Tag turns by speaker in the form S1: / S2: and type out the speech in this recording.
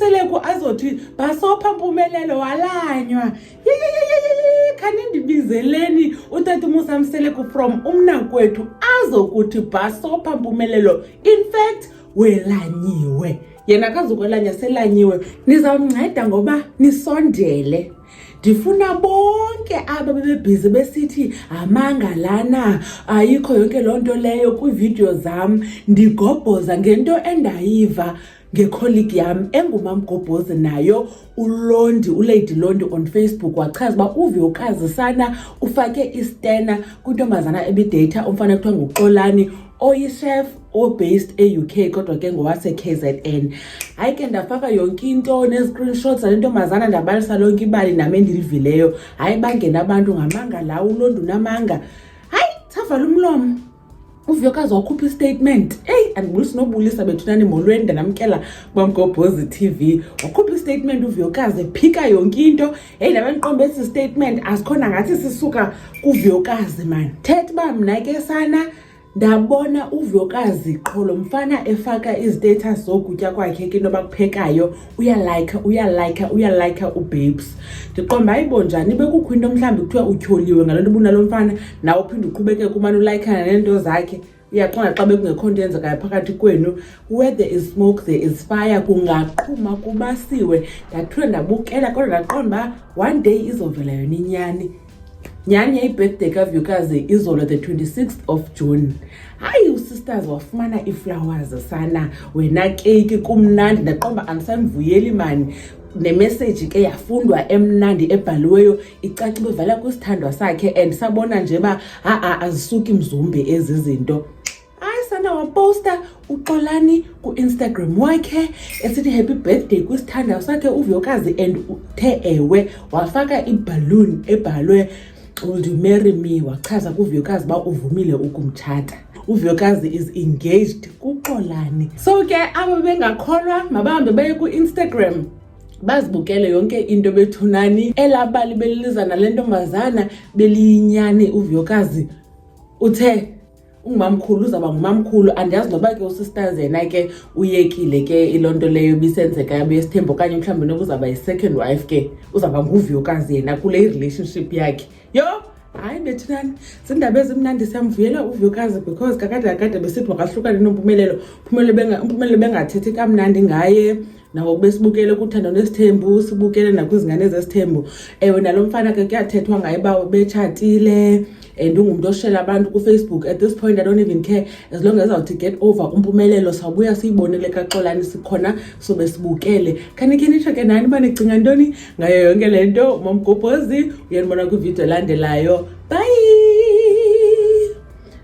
S1: Mseleko azothi Basopha Mpumelelo walanywa. Khani ndibizeleni utata uMusa Mseleko from umnakwethu azokuthi Basopha Mpumelelo in fact welanyiwe. Yena akazukwelanya selanyiwe. Nizawunceda ngoba nisondele. Ndifuna bonke aba bebebhizi besithi amanga lana ayikho yonke lonto leyo kwivideo zam ndigobhoza ngento endayiva ngecolleague yam engumamgobhozi nayo uLady Londi on Facebook wachaza ba uVyokazi sana ufake istena kwintombazana ebidata umfana kuthiwa nguXolani oyichef based e-UK kodwa ke ngowase KZN. Hayi ke ndafaka yonke into ne-screenshots zalentombazana ndabalisa lonke ibali nami endilivileyo. Hayi bangena abantu ngamanga la uLondi unamanga. Hayi thavala umlomo. uVyokazi wakhupha istatement. Andibulisa nobulisa bethunani molweni ndanamkela kwaMgobhozi TV. Wakhupha istatement uVyokazi phika yonke into. Nabantu qombe esi statement asikhona ngathi sisuka kuVyokazi man. Thetha ba mna ke sana ndabona uVyokazi qholo mfana efaka istatus zokutya kwakhe ke noba kuphekayo uyalike uBabes. Ndiqomba ayibonjani bekukho into mhlambi kuthiwa utyholiwe ngalonto bunalo mfana nawe uphinde uqhubeke kumane ulikana nento zakhe. Uyaqonda xa bekungekho into yenzekayo phakathi kwenu. Where there is smoke there is fire. Kungaqhuma kubasiwe. Ndathula ndabukela kodwa ndaqonda one day izovela yona inyani. Nyani birthday kaVyokazi izolo the 26th of June. Hayi usisters wafumana iflowers sana wena cake kumnandi ndaqomba andisanivuyeli mani. Ne-message ke yafundwa emnandi ebhaliweyo icaciwe vala kwisithandwa sakhe and sabona nje ba azisuki mzumbe ezi zinto. Sana waposta uXolani ku-Instagram wakhe esithi happy birthday kwisithandwa sakhe uVyokazi and uthe ewe wafaka iballoon ebhalwe Will you marry me? Wachaza kuVyokazi ba uvumile ukumtshata. uVyokazi is engaged kuXolani. So ke aba bengakholwa mabahambe baye ku-Instagram bazibukele yonke into bethunani elabali belilizana lentombazana beliyinyani uVyokazi uthe ungumamkhulu uzaba ngumamkhulu. Andiyazi noba ke usisters yena ke uyekile ke ilonto leyo bisenzeka yabe isithembo kanye mhlawumbe nokuzaba yi-second wife ke uzaba nguVyokazi yena kule relationship yakhe. Yo hayi bethunani zindaba ezimnandi samvuyela uVyokazi because kakade besithi makahlukane noMpumelelo. Umpumelelo bengathethi kamnandi ngaye nawo besibukele kuthando nesithembu sibukele nakwizingane zesithembu. Nalo mfana ke kuyathethwa ngaye ba betshatile and ungumuntu oshela abantu ku Facebook. At this point I don't even care as long as I'll to get over uMpumelelo sabuya siyibonele kaXolani sikhona so besibukele. Kanike nisho ke nani banicinga ntoni ngayo yonke lento? Mamgobhozi uyanibona ku video landelayo. Bye.